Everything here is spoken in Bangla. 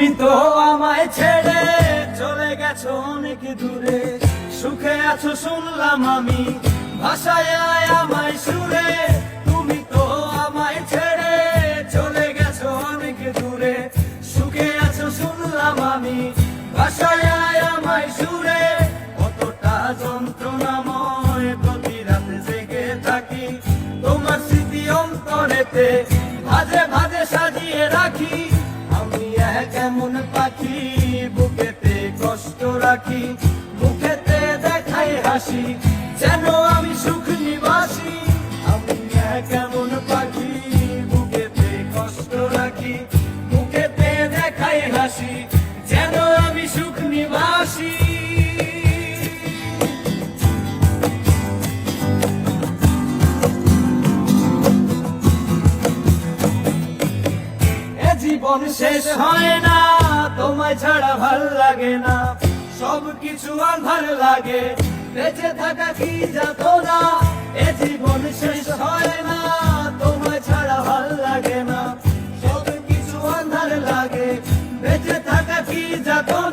তুমি তো আমায় ছেড়ে চলে গেছো অনেক দূরে, সুখে আছো শুনলাম আমি ভাষায় আমায় সুরে। তুমি তো আমায় ছেড়ে চলে গেছো অনেক দূরে, সুখে আছো শুনলাম আমি ভাষায় আমায় সুরে। কতটা যন্ত্রণাময় প্রতি রাতে জেগে থাকি, তোমার স্মৃতি অন্তরেতে ভাজে ভাজে সাজিয়ে রাখি। আমি কেমন পাখি বুকেতে কষ্ট রাখি, মুখেতে দেখাই হাসি যেন আমি সুখ নিবাসী। আমি কেমন পাখি বুকেতে কষ্ট রাখি, মুখেতে দেখাই হাসি যেন আমি সুখ নিবাসী। জীবন শেষ হয় না, তোমায় ছাড়া ভাল লাগে না, সবকিছু আঁধার লাগে, বেঁচে থাকা কি যাত না। এ জীবন শেষ হয় না, তোমায় ছাড়া ভাল লাগে না, সবকিছু আঁধার লাগে, বেঁচে থাকা কি যাত না।